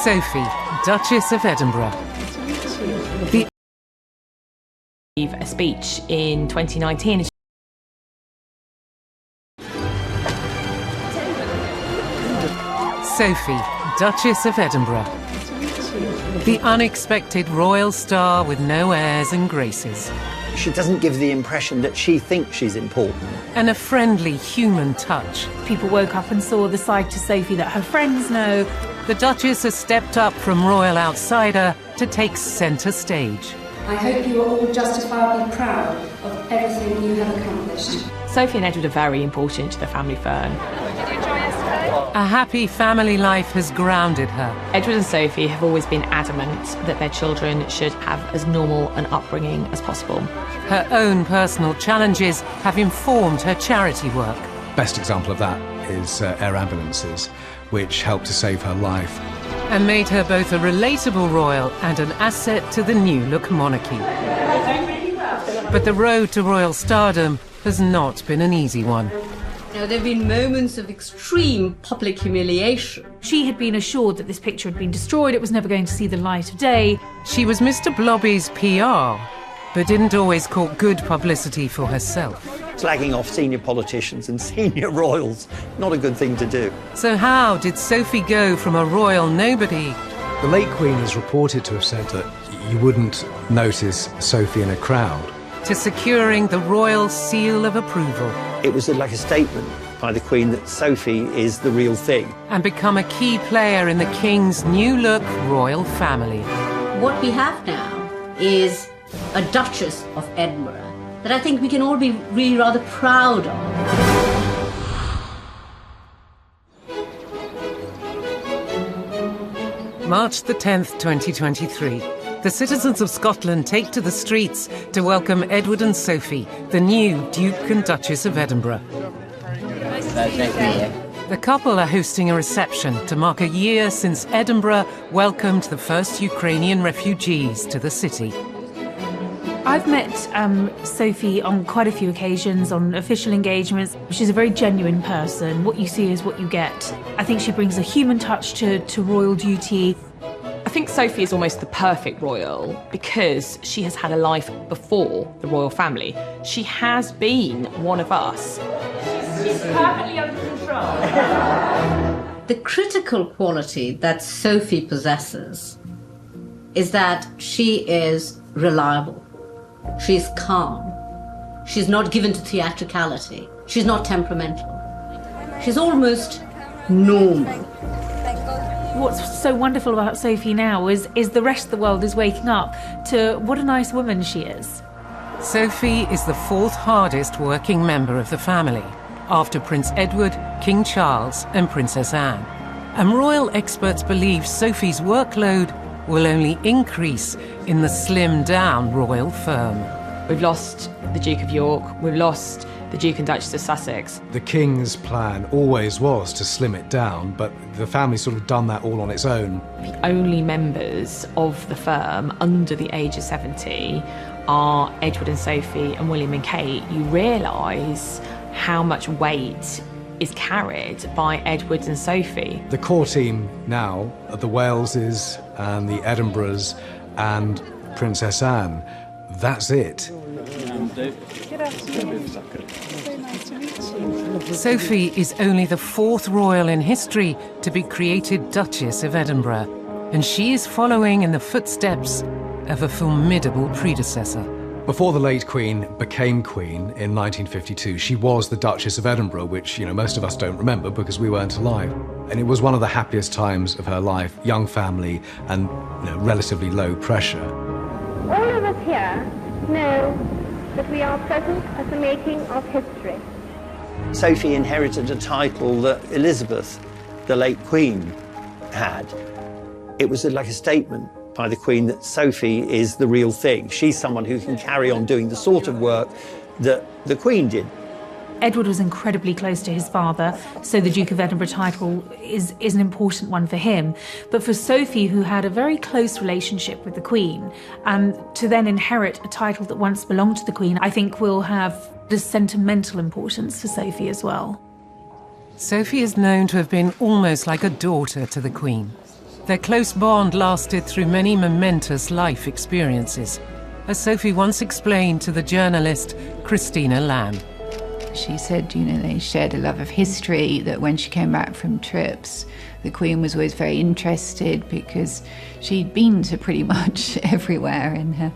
Sophie, Duchess of Edinburgh. A speech in 2019. Sophie, Duchess of Edinburgh. The unexpected royal star with no airs and graces. She doesn't give the impression that she thinks she's important. And a friendly human touch. People woke up and saw the side to Sophie that her friends know. The Duchess has stepped up from royal outsider to take centre stage. I hope you are all justifiably proud of everything you have accomplished. Sophie and Edward are very important to the family firm. A happy family life has grounded her. Edward and Sophie have always been adamant that their children should have as normal an upbringing as possible. Her own personal challenges have informed her charity work. Best example of that is air ambulances, which helped to save her life. And made her both a relatable royal and an asset to the new-look monarchy. But the road to royal stardom has not been an easy one. There have been moments of extreme public humiliation. She had been assured that this picture had been destroyed, it was never going to see the light of day. She was Mr. Blobby's PR, but didn't always court good publicity for herself. Slagging off senior politicians and senior royals, not a good thing to do. So how did Sophie go from a royal nobody? The late Queen is reported to have said that you wouldn't notice Sophie in a crowd. To securing the royal seal of approval. It was like a statement by the Queen that Sophie is the real thing. And become a key player in the King's new-look royal family. What we have now is a Duchess of Edinburgh that I think we can all be really rather proud of. March the 10th, 2023. The citizens of Scotland take to the streets to welcome Edward and Sophie, the new Duke and Duchess of Edinburgh. The couple are hosting a reception to mark a year since Edinburgh welcomed the first Ukrainian refugees to the city. I've met Sophie on quite a few occasions, on official engagements. She's a very genuine person. What you see is what you get. I think she brings a human touch to royal duty. I think Sophie is almost the perfect royal because she has had a life before the royal family. She has been one of us. She's perfectly under control. The critical quality that Sophie possesses is that she is reliable. She's calm. She's not given to theatricality. She's not temperamental. She's almost normal. What's so wonderful about Sophie now is the rest of the world is waking up to what a nice woman she is. Sophie is the fourth hardest working member of the family, after Prince Edward, King Charles and Princess Anne. And royal experts believe Sophie's workload will only increase in the slimmed-down royal firm. We've lost the Duke of York, we've lost the Duke and Duchess of Sussex. The King's plan always was to slim it down, but the family's sort of done that all on its own. The only members of the firm under the age of 70 are Edward and Sophie and William and Kate. You realise how much weight is carried by Edward and Sophie. The core team now are the Waleses and the Edinburghs and Princess Anne. That's it. Sophie is only the fourth royal in history to be created Duchess of Edinburgh, and she is following in the footsteps of a formidable predecessor. Before the late Queen became Queen in 1952, she was the Duchess of Edinburgh, which, most of us don't remember because we weren't alive. And it was one of the happiest times of her life, young family and relatively low pressure. All of us here know that we are present at the making of history. Sophie inherited a title that Elizabeth, the late Queen, had. It was like a statement by the Queen that Sophie is the real thing. She's someone who can carry on doing the sort of work that the Queen did. Edward was incredibly close to his father, so the Duke of Edinburgh title is an important one for him. But for Sophie, who had a very close relationship with the Queen, and to then inherit a title that once belonged to the Queen, I think will have the sentimental importance for Sophie as well. Sophie is known to have been almost like a daughter to the Queen. Their close bond lasted through many momentous life experiences, as Sophie once explained to the journalist Christina Lamb. She said, they shared a love of history, that when she came back from trips, the Queen was always very interested because she'd been to pretty much everywhere in her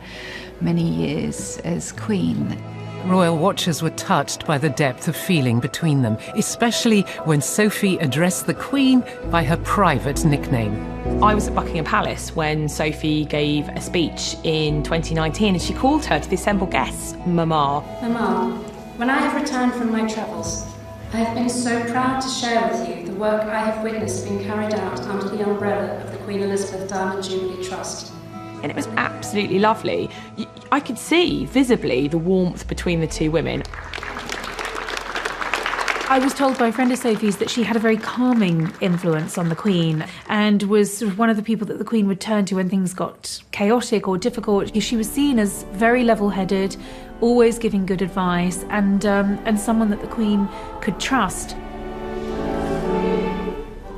many years as Queen. Royal watchers were touched by the depth of feeling between them, especially when Sophie addressed the Queen by her private nickname. I was at Buckingham Palace when Sophie gave a speech in 2019 and she called her to the assembled guests Mama. Mama, when I have returned from my travels, I have been so proud to share with you the work I have witnessed being carried out under the umbrella of the Queen Elizabeth Diamond Jubilee Trust. And it was absolutely lovely. I could see visibly the warmth between the two women. I was told by a friend of Sophie's that she had a very calming influence on the Queen and was sort of one of the people that the Queen would turn to when things got chaotic or difficult. She was seen as very level-headed, always giving good advice, and someone that the Queen could trust.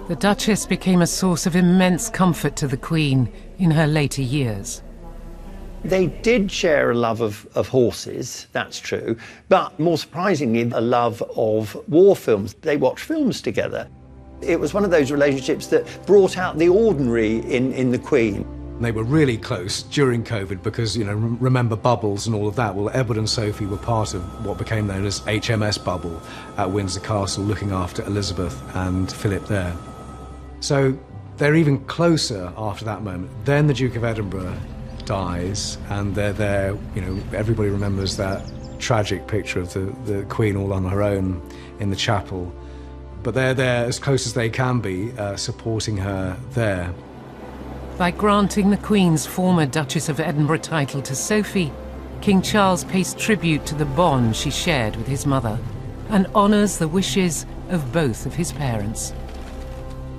The Duchess became a source of immense comfort to the Queen in her later years. They did share a love of horses, that's true, but more surprisingly, a love of war films. They watched films together. It was one of those relationships that brought out the ordinary in the Queen. They were really close during COVID because, remember bubbles and all of that. Well, Edward and Sophie were part of what became known as HMS Bubble at Windsor Castle, looking after Elizabeth and Philip there. So they're even closer after that moment. Then the Duke of Edinburgh dies, and they're there. Everybody remembers that tragic picture of the Queen all on her own in the chapel. But they're there as close as they can be, supporting her there. By granting the Queen's former Duchess of Edinburgh title to Sophie, King Charles pays tribute to the bond she shared with his mother and honours the wishes of both of his parents.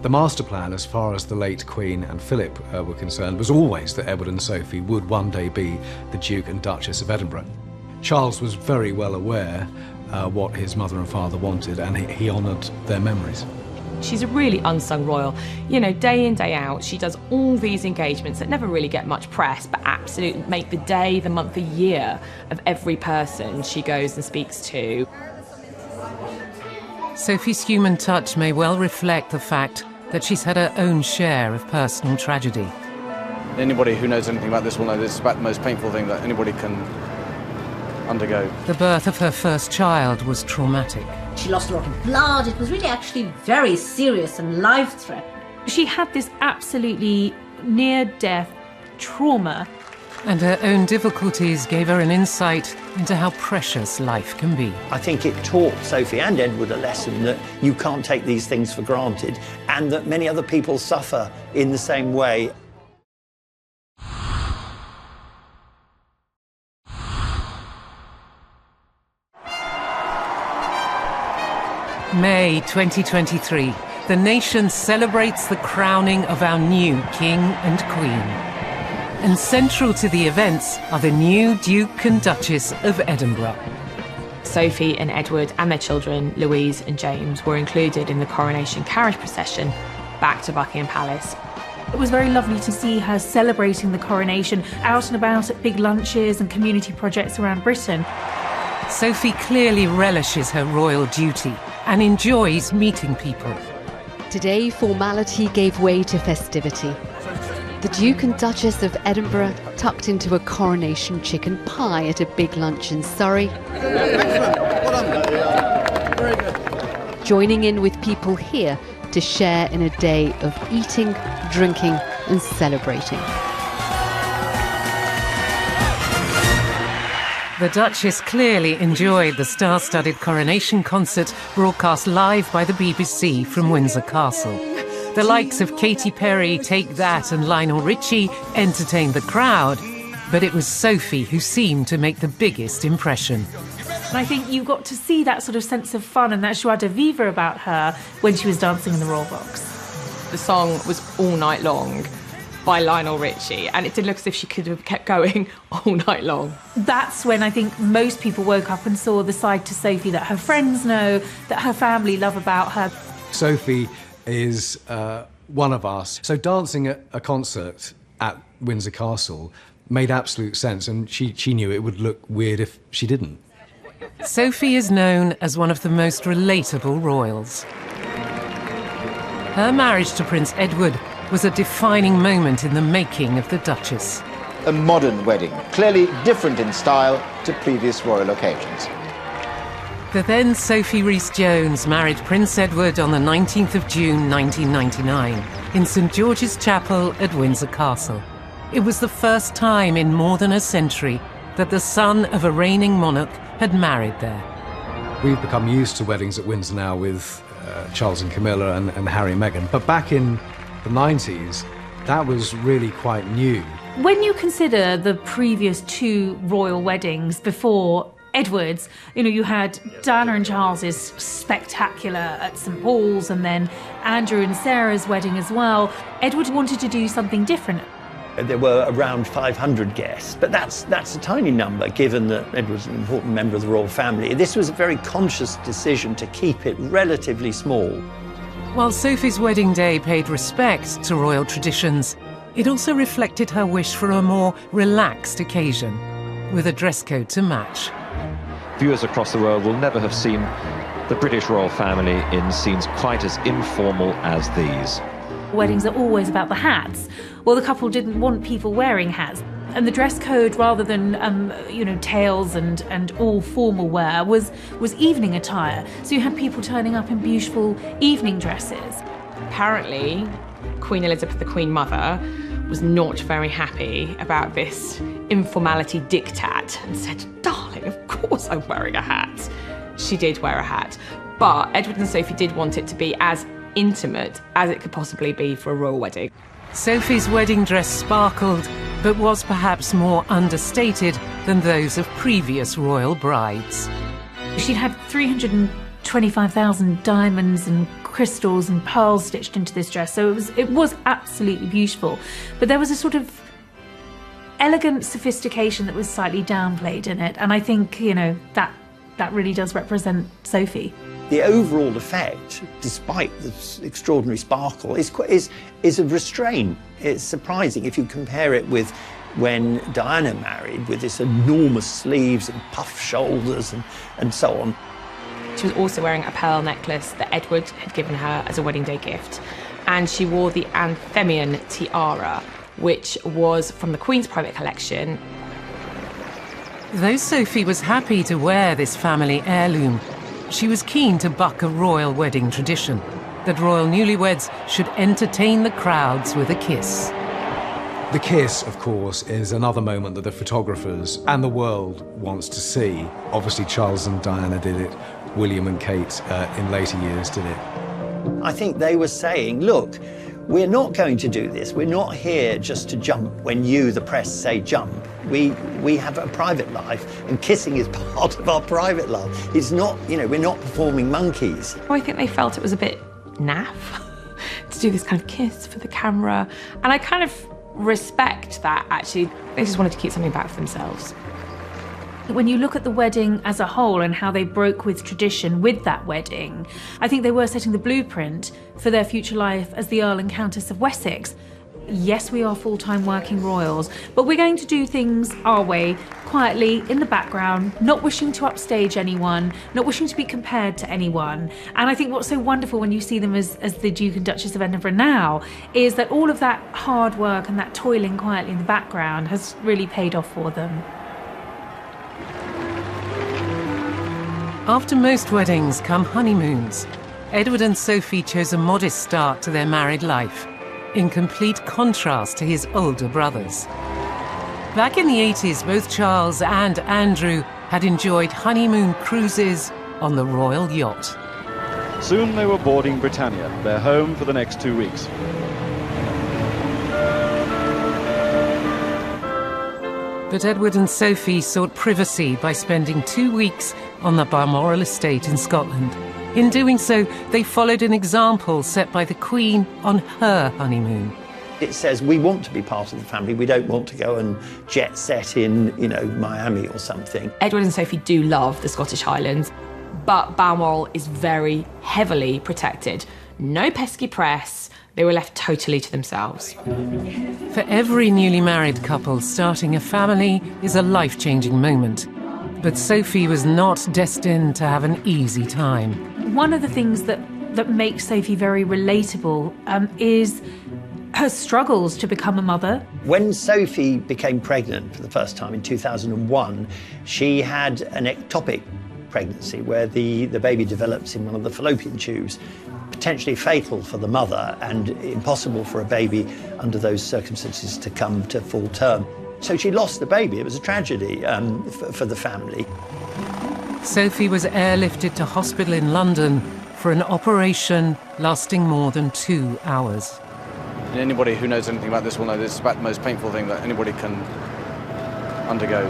The master plan, as far as the late Queen and Philip were concerned, was always that Edward and Sophie would one day be the Duke and Duchess of Edinburgh. Charles was very well aware what his mother and father wanted, and he honoured their memories. She's a really unsung royal. Day in, day out, she does all these engagements that never really get much press, but absolutely make the day, the month, the year of every person she goes and speaks to. Sophie's human touch may well reflect the fact that she's had her own share of personal tragedy. Anybody who knows anything about this will know this is about the most painful thing that anybody can undergo. The birth of her first child was traumatic. She lost a lot of blood. It was really actually very serious and life-threatening. She had this absolutely near-death trauma. And her own difficulties gave her an insight into how precious life can be. I think it taught Sophie and Edward a lesson that you can't take these things for granted, and that many other people suffer in the same way. May 2023, the nation celebrates the crowning of our new King and Queen. And central to the events are the new Duke and Duchess of Edinburgh. Sophie and Edward and their children, Louise and James, were included in the coronation carriage procession back to Buckingham Palace. It was very lovely to see her celebrating the coronation out and about at big lunches and community projects around Britain. Sophie clearly relishes her royal duty and enjoys meeting people. Today, formality gave way to festivity. The Duke and Duchess of Edinburgh tucked into a coronation chicken pie at a big lunch in Surrey, joining in with people here to share in a day of eating, drinking and celebrating. The Duchess clearly enjoyed the star-studded coronation concert broadcast live by the BBC from Windsor Castle. The likes of Katy Perry, Take That and Lionel Richie entertained the crowd, but it was Sophie who seemed to make the biggest impression. And I think you got to see that sort of sense of fun and that joie de vivre about her when she was dancing in the Royal Box. The song was All Night Long by Lionel Richie, and it did look as if she could have kept going all night long. That's when I think most people woke up and saw the side to Sophie that her friends know, that her family love about her. Sophie is one of us. So dancing at a concert at Windsor Castle made absolute sense, and she knew it would look weird if she didn't. Sophie is known as one of the most relatable royals. Her marriage to Prince Edward was a defining moment in the making of the Duchess. A modern wedding, clearly different in style to previous royal occasions. The then Sophie Rhys-Jones married Prince Edward on the 19th of June 1999 in St George's Chapel at Windsor Castle. It was the first time in more than a century that the son of a reigning monarch had married there. We've become used to weddings at Windsor now with Charles and Camilla and Harry and Meghan, but back in the 90s, that was really quite new. When you consider the previous two royal weddings before Edward's, you had Diana and Charles's spectacular at St Paul's, and then Andrew and Sarah's wedding as well. Edward wanted to do something different. There were around 500 guests, but that's a tiny number given that Edward's an important member of the royal family. This was a very conscious decision to keep it relatively small. While Sophie's wedding day paid respect to royal traditions, it also reflected her wish for a more relaxed occasion, with a dress code to match. Viewers across the world will never have seen the British royal family in scenes quite as informal as these. Weddings are always about the hats. Well, the couple didn't want people wearing hats. And the dress code, rather than, tails and all formal wear, was evening attire. So you had people turning up in beautiful evening dresses. Apparently, Queen Elizabeth, the Queen Mother, was not very happy about this informality diktat and said, "Darling, of course I'm wearing a hat." She did wear a hat. But Edward and Sophie did want it to be as intimate as it could possibly be for a royal wedding. Sophie's wedding dress sparkled, but was perhaps more understated than those of previous royal brides. She'd had 325,000 diamonds and crystals and pearls stitched into this dress, so it was absolutely beautiful. But there was a sort of elegant sophistication that was slightly downplayed in it, and I think, that really does represent Sophie. The overall effect, despite the extraordinary sparkle, is of restraint. It's surprising if you compare it with when Diana married, with this enormous sleeves and puff shoulders and so on. She was also wearing a pearl necklace that Edward had given her as a wedding day gift. And she wore the Anthemion tiara, which was from the Queen's private collection. Though Sophie was happy to wear this family heirloom, she was keen to buck a royal wedding tradition, that royal newlyweds should entertain the crowds with a kiss. The kiss, of course, is another moment that the photographers and the world wants to see. Obviously, Charles and Diana did it. William and Kate in later years did it. I think they were saying, look, we're not going to do this. We're not here just to jump when you, the press, say jump. We have a private life, and kissing is part of our private life. It's not, we're not performing monkeys. I think they felt it was a bit naff to do this kind of kiss for the camera. And I kind of respect that, actually. They just wanted to keep something back for themselves. When you look at the wedding as a whole and how they broke with tradition with that wedding, I think they were setting the blueprint for their future life as the Earl and Countess of Wessex. Yes, we are full-time working royals, but we're going to do things our way, quietly, in the background, not wishing to upstage anyone, not wishing to be compared to anyone. And I think what's so wonderful when you see them as the Duke and Duchess of Edinburgh now is that all of that hard work and that toiling quietly in the background has really paid off for them. After most weddings come honeymoons. Edward and Sophie chose a modest start to their married life, in complete contrast to his older brothers. Back in the 80s, both Charles and Andrew had enjoyed honeymoon cruises on the royal yacht. Soon they were boarding Britannia, their home for the next 2 weeks. But Edward and Sophie sought privacy by spending 2 weeks on the Balmoral estate in Scotland. In doing so, they followed an example set by the Queen on her honeymoon. It says we want to be part of the family. We don't want to go and jet set in, Miami or something. Edward and Sophie do love the Scottish Highlands, but Balmoral is very heavily protected. No pesky press, They were left totally to themselves. For every newly married couple, starting a family is a life-changing moment. But Sophie was not destined to have an easy time. One of the things that makes Sophie very relatable is her struggles to become a mother. When Sophie became pregnant for the first time in 2001, she had an ectopic pregnancy where the baby develops in one of the fallopian tubes, potentially fatal for the mother and impossible for a baby under those circumstances to come to full term. So she lost the baby. It was a tragedy for the family. Sophie was airlifted to hospital in London for an operation lasting more than 2 hours. Anybody who knows anything about this will know this is about the most painful thing that anybody can undergo.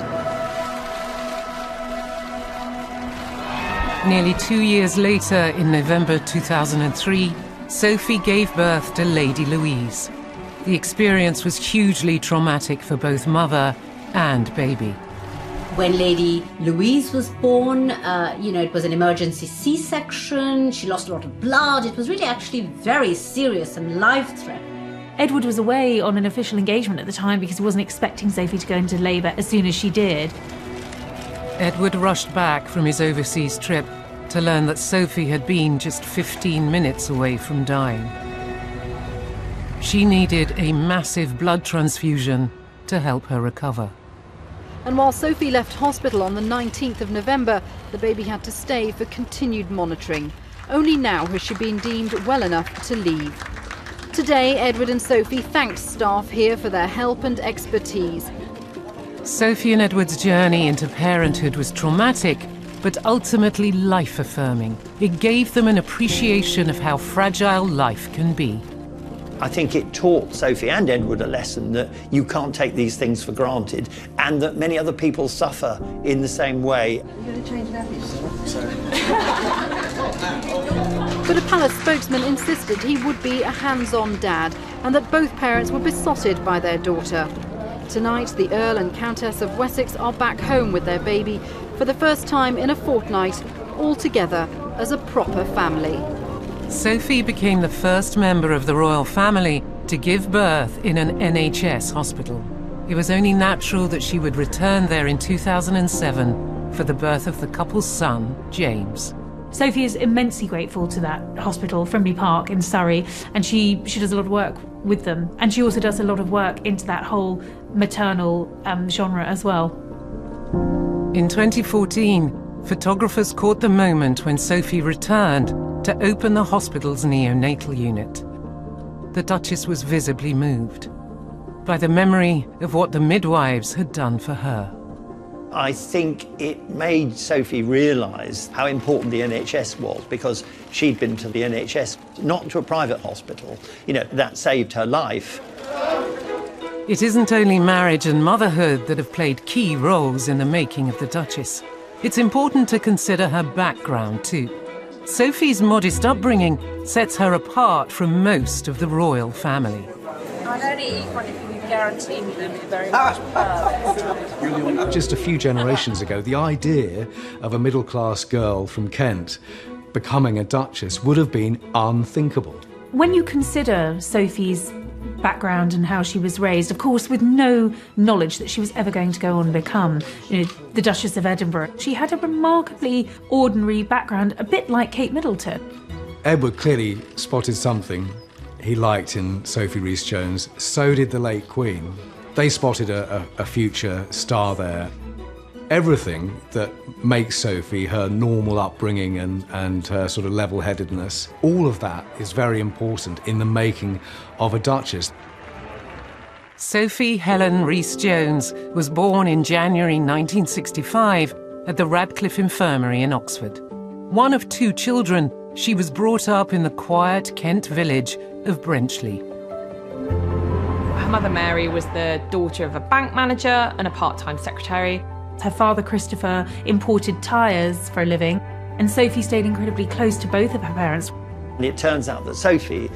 Nearly 2 years later, in November 2003, Sophie gave birth to Lady Louise. The experience was hugely traumatic for both mother and baby. When Lady Louise was born, it was an emergency C-section. She lost a lot of blood. It was really actually very serious and life-threatening. Edward was away on an official engagement at the time because he wasn't expecting Sophie to go into labour as soon as she did. Edward rushed back from his overseas trip to learn that Sophie had been just 15 minutes away from dying. She needed a massive blood transfusion to help her recover. And while Sophie left hospital on the 19th of November, the baby had to stay for continued monitoring. Only now has she been deemed well enough to leave. Today, Edward and Sophie thanked staff here for their help and expertise. Sophie and Edward's journey into parenthood was traumatic, but ultimately life-affirming. It gave them an appreciation of how fragile life can be. I think it taught Sophie and Edward a lesson that you can't take these things for granted and that many other people suffer in the same way. You're going to change nappies? But a palace spokesman insisted he would be a hands-on dad and that both parents were besotted by their daughter. Tonight, the Earl and Countess of Wessex are back home with their baby for the first time in a fortnight, all together as a proper family. Sophie became the first member of the royal family to give birth in an NHS hospital. It was only natural that she would return there in 2007 for the birth of the couple's son, James. Sophie is immensely grateful to that hospital, Frimley Park in Surrey, and she does a lot of work with them. And she also does a lot of work into that whole maternal genre as well. In 2014, photographers caught the moment when Sophie returned to open the hospital's neonatal unit. The Duchess was visibly moved by the memory of what the midwives had done for her. I think it made Sophie realise how important the NHS was because she'd been to the NHS, not to a private hospital. That saved her life. It isn't only marriage and motherhood that have played key roles in the making of the Duchess. It's important to consider her background too. Sophie's modest upbringing sets her apart from most of the royal family. I'd only eat one if you guarantee me them very much. Just a few generations ago, the idea of a middle-class girl from Kent becoming a duchess would have been unthinkable. When you consider Sophie's background and how she was raised, of course with no knowledge that she was ever going to go on and become the Duchess of Edinburgh, she had a remarkably ordinary background, a bit like Kate Middleton. Edward clearly spotted something he liked in Sophie Rhys-Jones. So did the late Queen. They spotted a future star there. Everything that makes Sophie, her normal upbringing and her sort of level-headedness, all of that is very important in the making of a duchess. Sophie Helen Rhys-Jones was born in January 1965 at the Radcliffe Infirmary in Oxford. One of 2 children, she was brought up in the quiet Kent village of Brenchley. Her mother Mary was the daughter of a bank manager and a part-time secretary. Her father, Christopher, imported tyres for a living, and Sophie stayed incredibly close to both of her parents. And it turns out that Sophie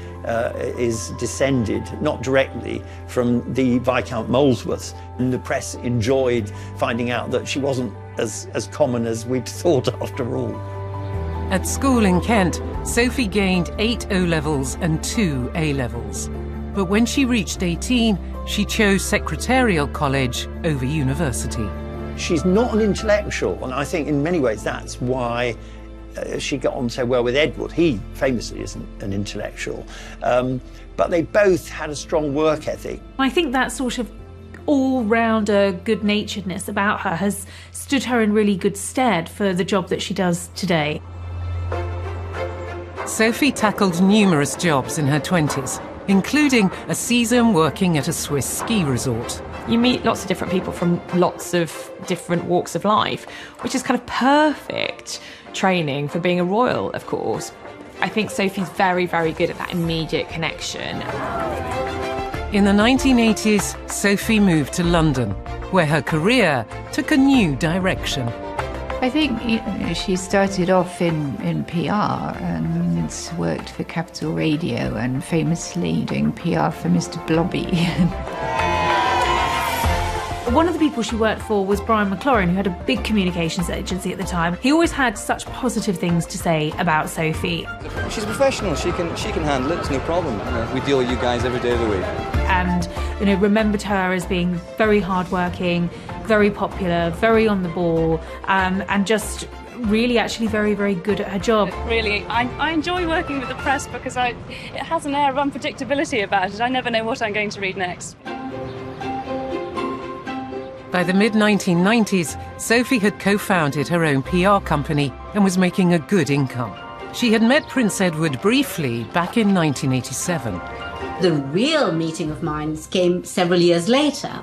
is descended, not directly, from the Viscount Molesworth. And the press enjoyed finding out that she wasn't as common as we'd thought after all. At school in Kent, Sophie gained 8 O-levels and 2 A-levels. But when she reached 18, she chose Secretarial College over university. She's not an intellectual, and I think in many ways that's why she got on so well with Edward. He famously isn't an intellectual, but they both had a strong work ethic. I think that sort of all-rounder good-naturedness about her has stood her in really good stead for the job that she does today. Sophie tackled numerous jobs in her 20s, including a season working at a Swiss ski resort. You meet lots of different people from lots of different walks of life, which is kind of perfect training for being a royal, of course. I think Sophie's very, very good at that immediate connection. In the 1980s, Sophie moved to London, where her career took a new direction. I think she started off in PR and worked for Capital Radio and famously doing PR for Mr. Blobby. One of the people she worked for was Brian McLaurin, who had a big communications agency at the time. He always had such positive things to say about Sophie. She's a professional. She can handle it. It's no problem. We deal with you guys every day of the week. And remembered her as being very hardworking, very popular, very on the ball, and just really actually very, very good at her job. Really, I enjoy working with the press because it has an air of unpredictability about it. I never know what I'm going to read next. By the mid-1990s, Sophie had co-founded her own PR company and was making a good income. She had met Prince Edward briefly back in 1987. The real meeting of minds came several years later,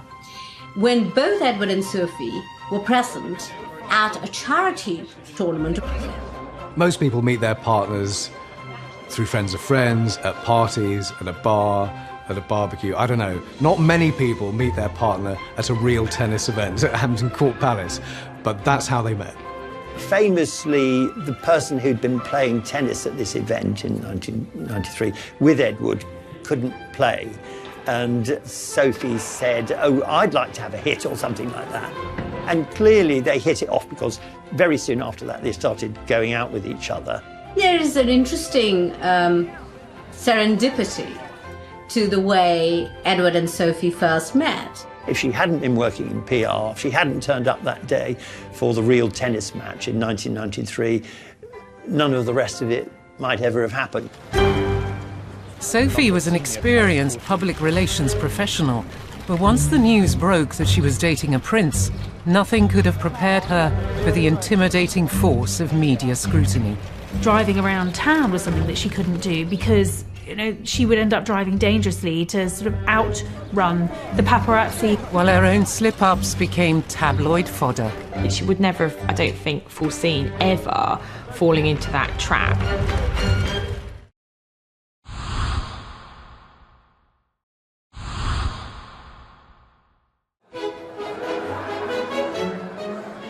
when both Edward and Sophie were present at a charity tournament. Most people meet their partners through friends of friends, at parties, at a bar, at a barbecue. I don't know. Not many people meet their partner at a real tennis event at Hampton Court Palace, but that's how they met. Famously, the person who'd been playing tennis at this event in 1993 with Edward couldn't play, and Sophie said, "Oh, I'd like to have a hit," or something like that. And clearly they hit it off, because very soon after that they started going out with each other. There is an interesting serendipity to the way Edward and Sophie first met. If she hadn't been working in PR, if she hadn't turned up that day for the real tennis match in 1993, none of the rest of it might ever have happened. Sophie was an experienced public relations professional, but once the news broke that she was dating a prince, nothing could have prepared her for the intimidating force of media scrutiny. Driving around town was something that she couldn't do because she would end up driving dangerously to sort of outrun the paparazzi. While her own slip-ups became tabloid fodder. She would never have, I don't think, foreseen ever falling into that trap.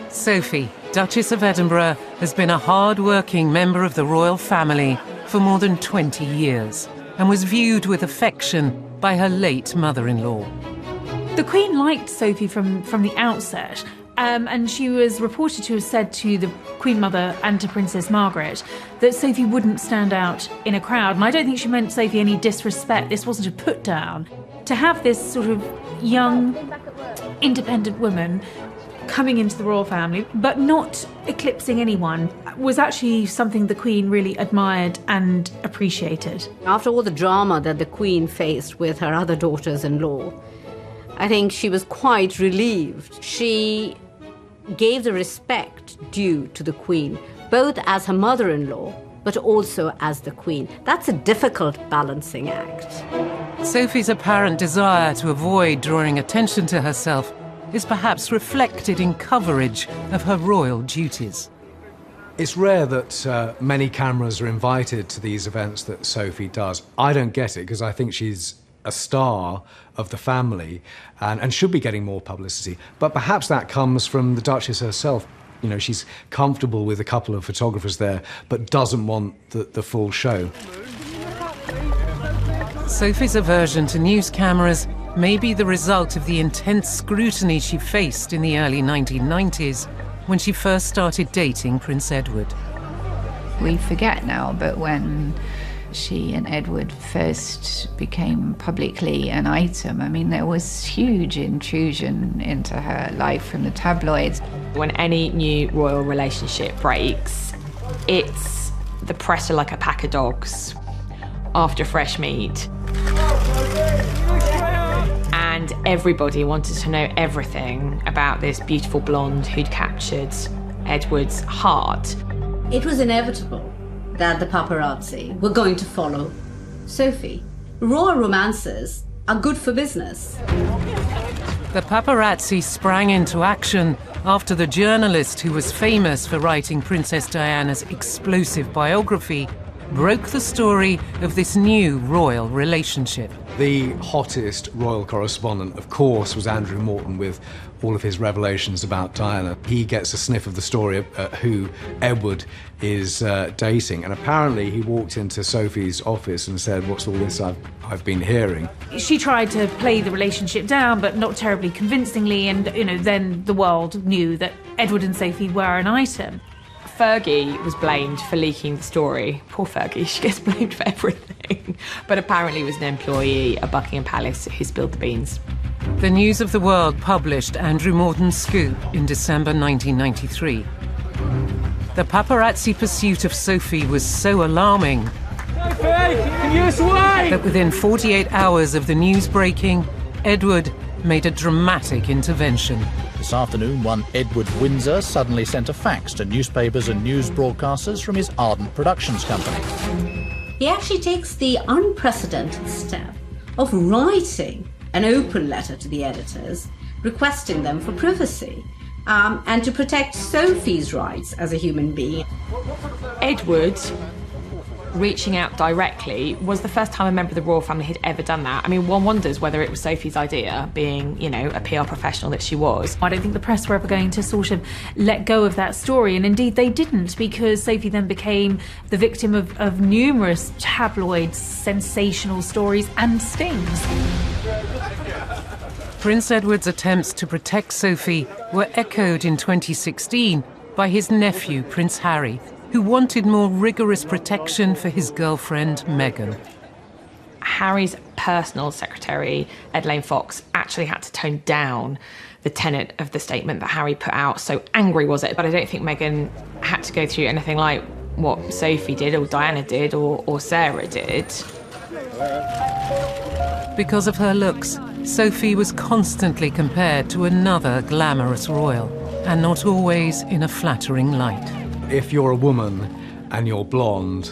Sophie, Duchess of Edinburgh, has been a hard-working member of the royal family for more than 20 years and was viewed with affection by her late mother-in-law. The Queen liked Sophie from the outset, and she was reported to have said to the Queen Mother and to Princess Margaret that Sophie wouldn't stand out in a crowd. And I don't think she meant Sophie any disrespect. This wasn't a put-down. To have this sort of young, independent woman coming into the royal family, but not eclipsing anyone, was actually something the Queen really admired and appreciated. After all the drama that the Queen faced with her other daughters-in-law, I think she was quite relieved. She gave the respect due to the Queen, both as her mother-in-law, but also as the Queen. That's a difficult balancing act. Sophie's apparent desire to avoid drawing attention to herself is perhaps reflected in coverage of her royal duties. It's rare that many cameras are invited to these events that Sophie does. I don't get it, because I think she's a star of the family and should be getting more publicity. But perhaps that comes from the Duchess herself. She's comfortable with a couple of photographers there, but doesn't want the full show. Sophie's aversion to news cameras may be the result of the intense scrutiny she faced in the early 1990s when she first started dating Prince Edward. we forget now, but when she and Edward first became publicly an item, I mean, there was huge intrusion into her life from the tabloids. When any new royal relationship breaks, it's the press are like a pack of dogs after fresh meat. And everybody wanted to know everything about this beautiful blonde who'd captured Edward's heart. It was inevitable that the paparazzi were going to follow Sophie. Royal romances are good for business. The paparazzi sprang into action after the journalist who was famous for writing Princess Diana's explosive biography broke the story of this new royal relationship. The hottest royal correspondent, of course, was Andrew Morton with all of his revelations about Diana. He gets a sniff of the story of who Edward is dating, and apparently he walked into Sophie's office and said, "What's all this I've been hearing?" She tried to play the relationship down, but not terribly convincingly, and then the world knew that Edward and Sophie were an item. Fergie was blamed for leaking the story. Poor Fergie, she gets blamed for everything. But apparently it was an employee at Buckingham Palace who spilled the beans. The News of the World published Andrew Morton's scoop in December 1993. The paparazzi pursuit of Sophie was so alarming that within 48 hours of the news breaking, Edward made a dramatic intervention. This afternoon, one Edward Windsor suddenly sent a fax to newspapers and news broadcasters from his Ardent Productions company. He actually takes the unprecedented step of writing an open letter to the editors, requesting them for privacy, and to protect Sophie's rights as a human being. Edward reaching out directly was the first time a member of the royal family had ever done that. I mean, one wonders whether it was Sophie's idea, being, a PR professional that she was. I don't think the press were ever going to sort of let go of that story, and indeed they didn't, because Sophie then became the victim of numerous tabloid sensational stories and stings. Prince Edward's attempts to protect Sophie were echoed in 2016 by his nephew, Prince Harry, who wanted more rigorous protection for his girlfriend, Meghan. Harry's personal secretary, Ed Lane Fox, actually had to tone down the tenet of the statement that Harry put out, so angry was it. But I don't think Meghan had to go through anything like what Sophie did, or Diana did, or Sarah did. Because of her looks, Sophie was constantly compared to another glamorous royal, and not always in a flattering light. If you're a woman and you're blonde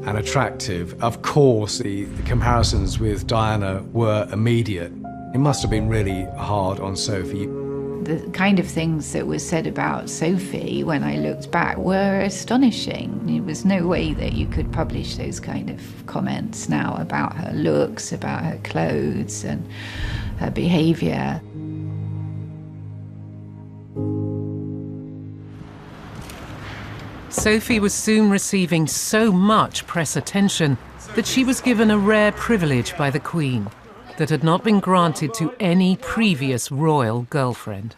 and attractive, of course the comparisons with Diana were immediate. It must have been really hard on Sophie. The kind of things that were said about Sophie when I looked back were astonishing. There was no way that you could publish those kind of comments now about her looks, about her clothes and her behaviour. Sophie was soon receiving so much press attention that she was given a rare privilege by the Queen that had not been granted to any previous royal girlfriend.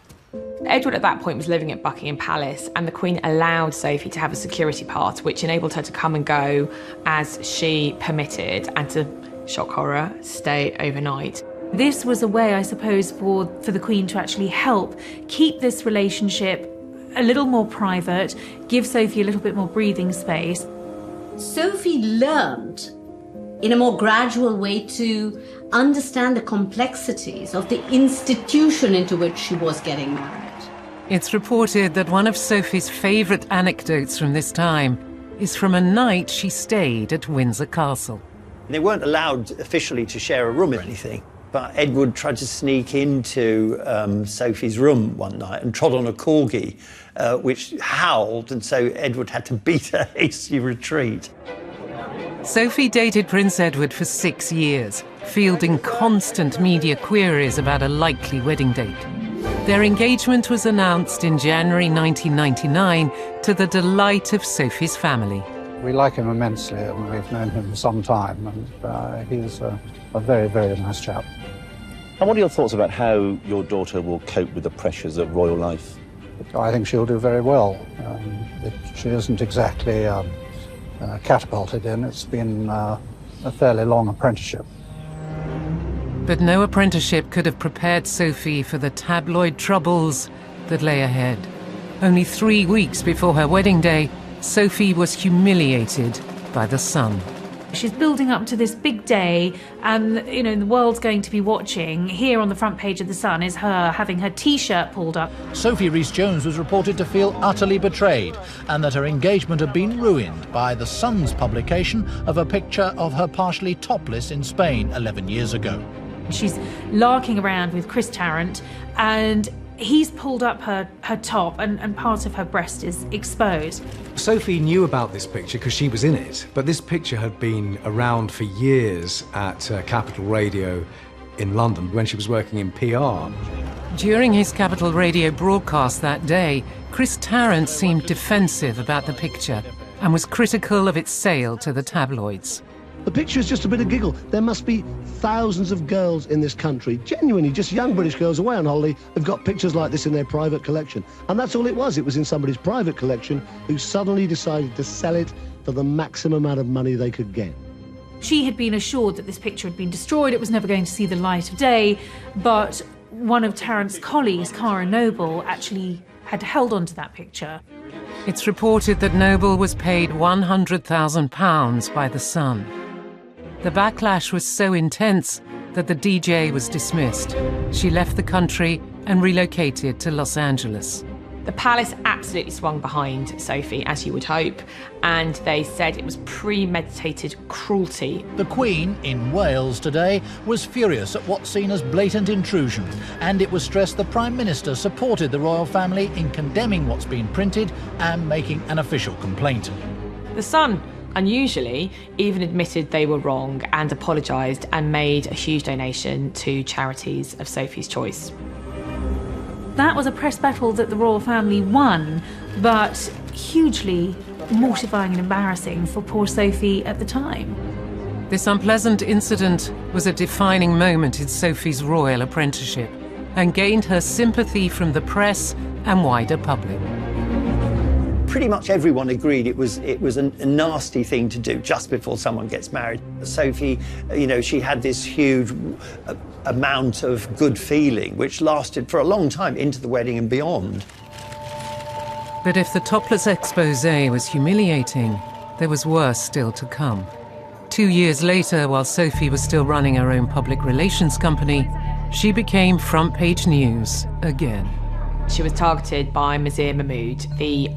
Edward at that point was living at Buckingham Palace, and the Queen allowed Sophie to have a security pass, which enabled her to come and go as she permitted, and to, shock horror, stay overnight. This was a way, I suppose, for the Queen to actually help keep this relationship a little more private, give Sophie a little bit more breathing space. Sophie learned in a more gradual way to understand the complexities of the institution into which she was getting married. It's reported that one of Sophie's favourite anecdotes from this time is from a night she stayed at Windsor Castle. They weren't allowed officially to share a room or anything, but Edward tried to sneak into Sophie's room one night and trod on a corgi, which howled, and so Edward had to beat a hasty retreat. Sophie dated Prince Edward for 6 years, fielding constant media queries about a likely wedding date. Their engagement was announced in January 1999 to the delight of Sophie's family. We like him immensely, and we've known him for some time, and he's a very, very nice chap. And what are your thoughts about how your daughter will cope with the pressures of royal life? I think she'll do very well. She isn't exactly catapulted in. It's been a fairly long apprenticeship. But no apprenticeship could have prepared Sophie for the tabloid troubles that lay ahead. Only 3 weeks before her wedding day, Sophie was humiliated by The Sun. She's building up to this big day, and the world's going to be watching. Here on the front page of The Sun is her having her T-shirt pulled up. Sophie Rhys-Jones was reported to feel utterly betrayed, and that her engagement had been ruined by The Sun's publication of a picture of her partially topless in Spain 11 years ago. She's larking around with Chris Tarrant, and he's pulled up her top, and part of her breast is exposed. Sophie knew about this picture because she was in it, but this picture had been around for years at Capital Radio in London when she was working in PR. During his Capital Radio broadcast that day, Chris Tarrant seemed defensive about the picture and was critical of its sale to the tabloids. The picture is just a bit of giggle. There must be thousands of girls in this country, genuinely just young British girls away on holiday, who've got pictures like this in their private collection. And that's all it was. It was in somebody's private collection who suddenly decided to sell it for the maximum amount of money they could get. She had been assured that this picture had been destroyed. It was never going to see the light of day. But one of Tarrant's colleagues, Cara Noble, actually had held on to that picture. It's reported that Noble was paid £100,000 by The Sun. The backlash was so intense that the DJ was dismissed. She left the country and relocated to Los Angeles. The palace absolutely swung behind Sophie, as you would hope, and they said it was premeditated cruelty. The Queen, in Wales today, was furious at what's seen as blatant intrusion, and it was stressed the Prime Minister supported the royal family in condemning what's been printed and making an official complaint. The Sun, unusually, even admitted they were wrong and apologised and made a huge donation to charities of Sophie's choice. That was a press battle that the royal family won, but hugely mortifying and embarrassing for poor Sophie at the time. This unpleasant incident was a defining moment in Sophie's royal apprenticeship and gained her sympathy from the press and wider public. Pretty much everyone agreed it was a nasty thing to do just before someone gets married. Sophie, she had this huge amount of good feeling, which lasted for a long time into the wedding and beyond. But if the topless exposé was humiliating, there was worse still to come. 2 years later, while Sophie was still running her own public relations company, she became front page news again. She was targeted by Mazir Mahmood, the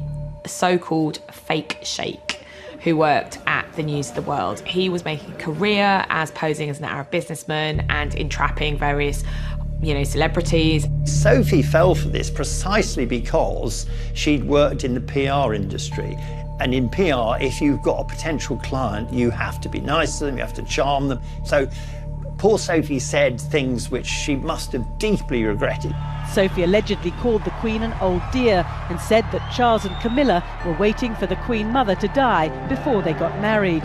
so-called fake sheikh who worked at the News of the World. He was making a career as posing as an Arab businessman and entrapping various, celebrities. Sophie fell for this precisely because she'd worked in the PR industry. And in PR, if you've got a potential client, you have to be nice to them, you have to charm them. So poor Sophie said things which she must have deeply regretted. Sophie allegedly called the Queen an old dear and said that Charles and Camilla were waiting for the Queen Mother to die before they got married.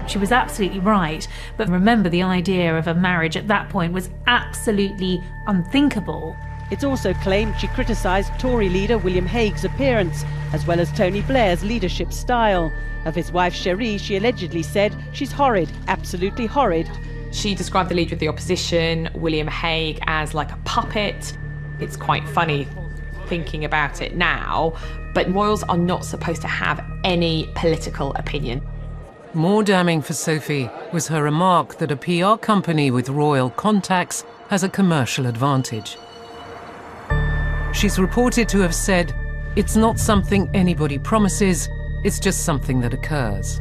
She was absolutely right, but remember, the idea of a marriage at that point was absolutely unthinkable. It's also claimed she criticised Tory leader William Hague's appearance, as well as Tony Blair's leadership style. Of his wife Cherie, she allegedly said she's horrid, absolutely horrid. She described the leader of the opposition, William Hague, as like a puppet. It's quite funny thinking about it now, but royals are not supposed to have any political opinion. More damning for Sophie was her remark that a PR company with royal contacts has a commercial advantage. She's reported to have said, "It's not something anybody promises, it's just something that occurs."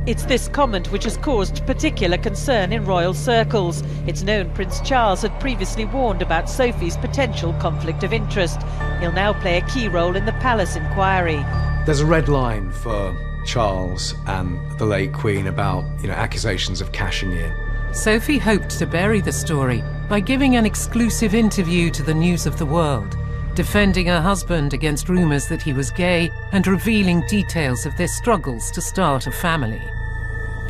It's this comment which has caused particular concern in royal circles. It's known Prince Charles had previously warned about Sophie's potential conflict of interest. He'll now play a key role in the palace inquiry. There's a red line for Charles and the late Queen about, accusations of cashing in. Sophie hoped to bury the story by giving an exclusive interview to the News of the World, defending her husband against rumours that he was gay and revealing details of their struggles to start a family.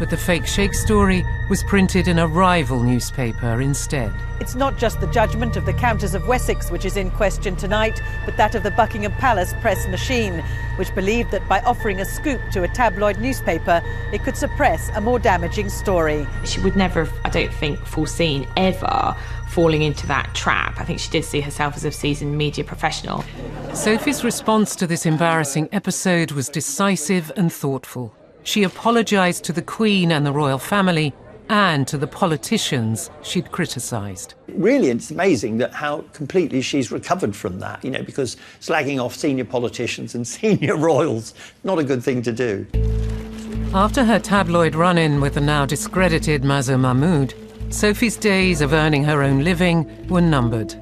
But the fake Sheikh story was printed in a rival newspaper instead. It's not just the judgment of the Countess of Wessex which is in question tonight, but that of the Buckingham Palace press machine, which believed that by offering a scoop to a tabloid newspaper, it could suppress a more damaging story. She would never have, I don't think, foreseen ever falling into that trap. I think she did see herself as a seasoned media professional. Sophie's response to this embarrassing episode was decisive and thoughtful. She apologised to the Queen and the royal family and to the politicians she'd criticised. Really, it's amazing that how completely she's recovered from that, because slagging off senior politicians and senior royals, not a good thing to do. After her tabloid run-in with the now discredited Mazo Mahmoud, Sophie's days of earning her own living were numbered.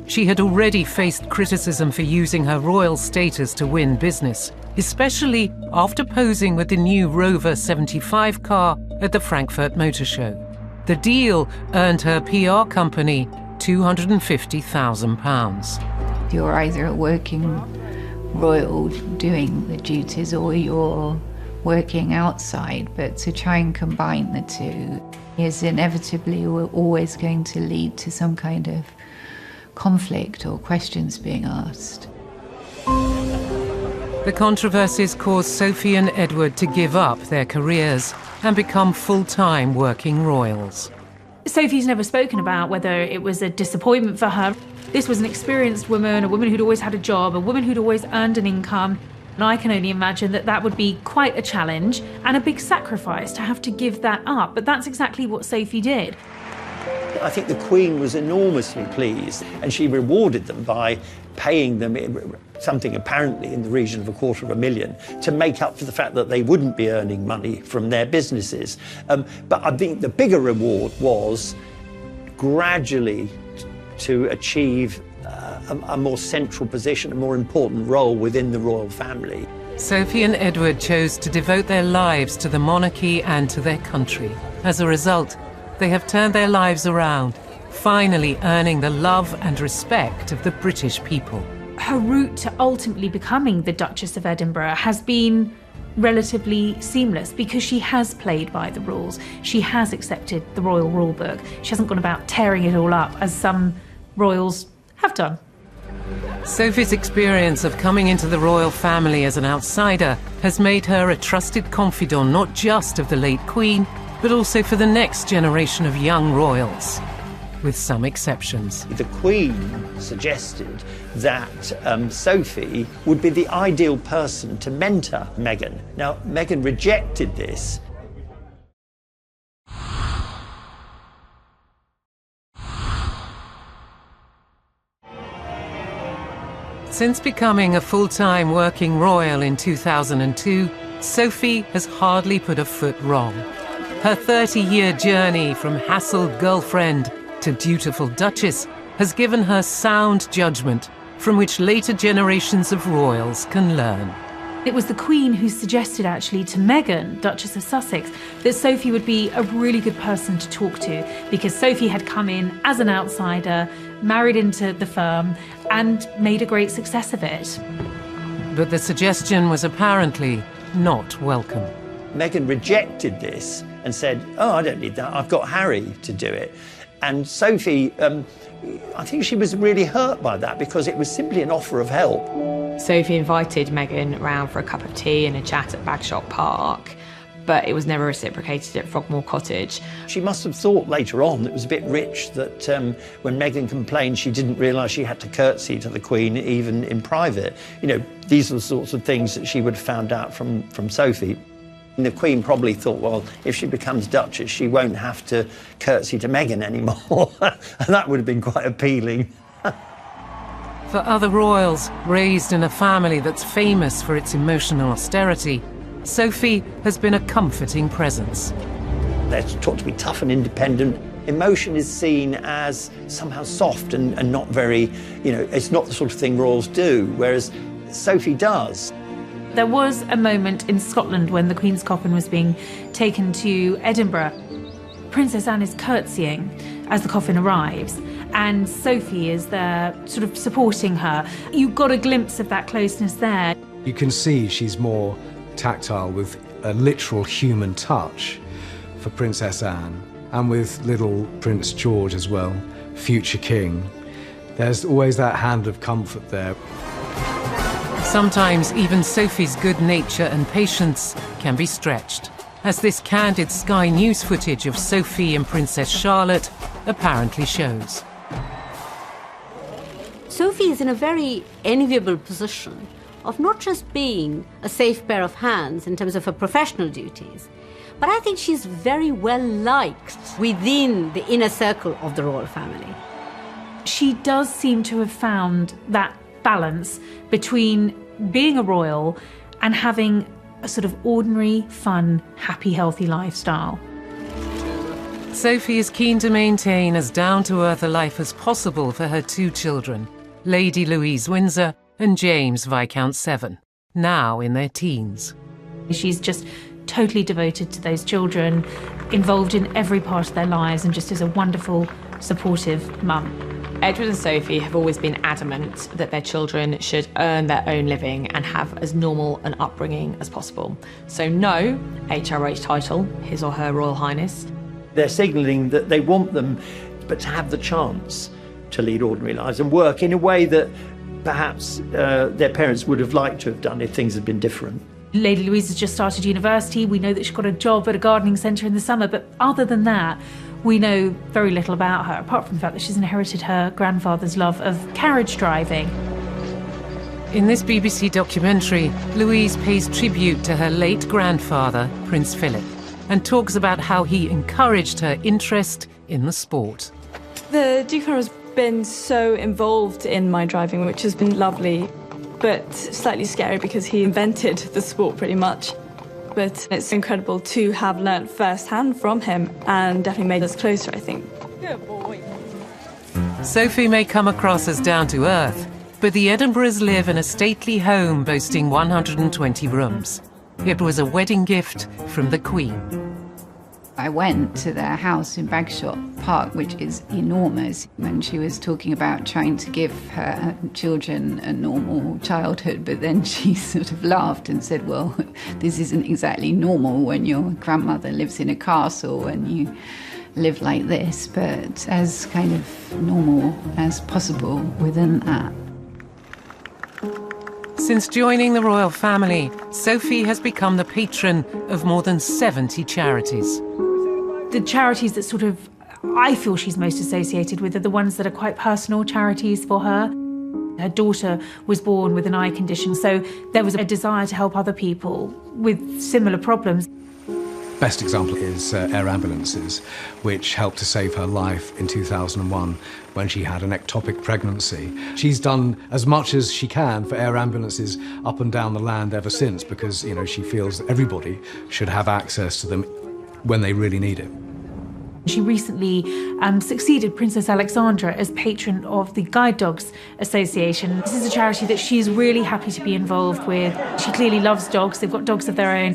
She had already faced criticism for using her royal status to win business, especially after posing with the new Rover 75 car at the Frankfurt Motor Show. The deal earned her PR company £250,000. You're either a working royal doing the duties or you're working outside, but to try and combine the two is inevitably always going to lead to some kind of conflict or questions being asked. The controversies caused Sophie and Edward to give up their careers and become full-time working royals. Sophie's never spoken about whether it was a disappointment for her. This was an experienced woman, a woman who'd always had a job, a woman who'd always earned an income. And I can only imagine that that would be quite a challenge and a big sacrifice to have to give that up. But that's exactly what Sophie did. I think the Queen was enormously pleased, and she rewarded them by paying them something apparently in the region of $250,000 to make up for the fact that they wouldn't be earning money from their businesses. But I think the bigger reward was gradually to achieve a more central position, a more important role within the royal family. Sophie and Edward chose to devote their lives to the monarchy and to their country. As a result, they have turned their lives around, finally earning the love and respect of the British people. Her route to ultimately becoming the Duchess of Edinburgh has been relatively seamless because she has played by the rules. She has accepted the royal rule book. She hasn't gone about tearing it all up as some royals have done. Sophie's experience of coming into the royal family as an outsider has made her a trusted confidant not just of the late Queen, but also for the next generation of young royals, with some exceptions. The Queen suggested that Sophie would be the ideal person to mentor Meghan. Now, Meghan rejected this. Since becoming a full-time working royal in 2002, Sophie has hardly put a foot wrong. Her 30-year journey from hassled girlfriend to dutiful Duchess has given her sound judgment from which later generations of royals can learn. It was the Queen who suggested actually to Meghan, Duchess of Sussex, that Sophie would be a really good person to talk to because Sophie had come in as an outsider, married into the firm and made a great success of it. But the suggestion was apparently not welcome. Meghan rejected this and said, "Oh, I don't need that, I've got Harry to do it." And Sophie, I think she was really hurt by that because it was simply an offer of help. Sophie invited Meghan round for a cup of tea and a chat at Bagshot Park, but it was never reciprocated at Frogmore Cottage. She must have thought later on that it was a bit rich that when Meghan complained, she didn't realise she had to curtsy to the Queen even in private. These are the sorts of things that she would have found out from Sophie. And the Queen probably thought, well, if she becomes Duchess, she won't have to curtsy to Meghan anymore. And that would have been quite appealing. For other royals raised in a family that's famous for its emotional austerity, Sophie has been a comforting presence. They're taught to be tough and independent. Emotion is seen as somehow soft and not very, it's not the sort of thing royals do, whereas Sophie does. There was a moment in Scotland when the Queen's coffin was being taken to Edinburgh. Princess Anne is curtsying as the coffin arrives, and Sophie is there sort of supporting her. You got a glimpse of that closeness there. You can see she's more tactile with a literal human touch. for Princess Anne, and with little Prince George as well, future king. There's always that hand of comfort there. Sometimes even Sophie's good nature and patience can be stretched, as this candid Sky News footage of Sophie and Princess Charlotte apparently shows. Sophie is in a very enviable position of not just being a safe pair of hands in terms of her professional duties, but I think she's very well liked within the inner circle of the royal family. She does seem to have found that balance between being a royal and having a sort of ordinary, fun, happy, healthy lifestyle. Sophie is keen to maintain as down-to-earth a life as possible for her two children, Lady Louise Windsor and James Viscount Severn, now in their teens. She's just totally devoted to those children, involved in every part of their lives, and just is a wonderful, supportive mum. Edward and Sophie have always been adamant that their children should earn their own living and have as normal an upbringing as possible. So no HRH title, His or Her Royal Highness. They're signalling that they want them, but to have the chance to lead ordinary lives and work in a way that perhaps their parents would have liked to have done if things had been different. Lady Louise has just started university. We know that she got a job at a gardening centre in the summer, but other than that, we know very little about her, apart from the fact that she's inherited her grandfather's love of carriage driving. In this BBC documentary, Louise pays tribute to her late grandfather, Prince Philip, and talks about how he encouraged her interest in the sport. The Duke has been so involved in my driving, which has been lovely, but slightly scary because he invented the sport pretty much. But it's incredible to have learnt firsthand from him and definitely made us closer, I think. Good boy. Sophie may come across as down to earth, but the Edinburghs live in a stately home boasting 120 rooms. It was a wedding gift from the Queen. I went to their house in Bagshot Park, which is enormous, and she was talking about trying to give her children a normal childhood, but then she sort of laughed and said, well, this isn't exactly normal when your grandmother lives in a castle and you live like this, but as kind of normal as possible within that. Since joining the royal family, Sophie has become the patron of more than 70 charities. The charities that sort of I feel she's most associated with are the ones that are quite personal charities for her. Her daughter was born with an eye condition, so there was a desire to help other people with similar problems. Best example is Air Ambulances, which helped to save her life in 2001 when she had an ectopic pregnancy. She's done as much as she can for Air Ambulances up and down the land ever since, because, you know, she feels that everybody should have access to them when they really need it. She recently succeeded Princess Alexandra as patron of the Guide Dogs Association. This is a charity that she's really happy to be involved with. She clearly loves dogs. They've got dogs of their own.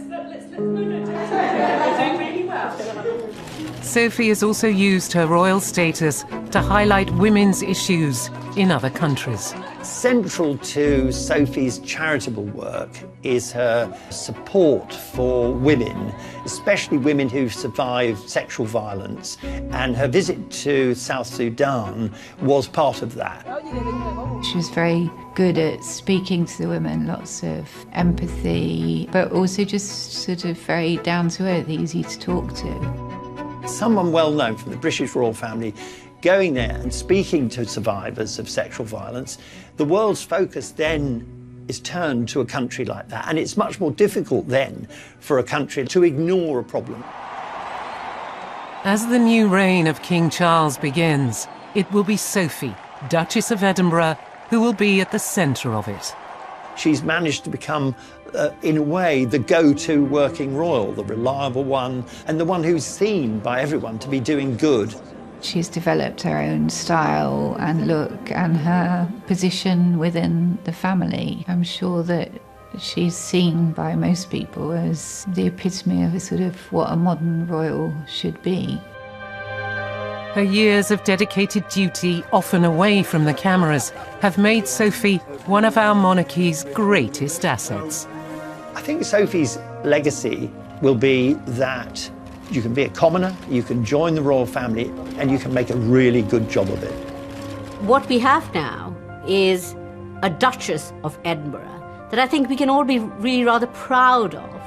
Sophie has also used her royal status to highlight women's issues in other countries. Central to Sophie's charitable work is her support for women, especially women who've survived sexual violence, and her visit to South Sudan was part of that. She was very good at speaking to the women, lots of empathy, but also just sort of very down to earth, easy to talk to. Someone well known from the British royal family going there and speaking to survivors of sexual violence, the world's focus then is turned to a country like that. And it's much more difficult then for a country to ignore a problem. As the new reign of King Charles begins, it will be Sophie, Duchess of Edinburgh, who will be at the centre of it. She's managed to become, in a way, the go-to working royal, the reliable one, and the one who's seen by everyone to be doing good. She's developed her own style and look and her position within the family. I'm sure that she's seen by most people as the epitome of a sort of what a modern royal should be. Her years of dedicated duty, often away from the cameras, have made Sophie one of our monarchy's greatest assets. I think Sophie's legacy will be that You can be a commoner, you can join the royal family, and you can make a really good job of it. What we have now is a Duchess of Edinburgh that I think we can all be really rather proud of.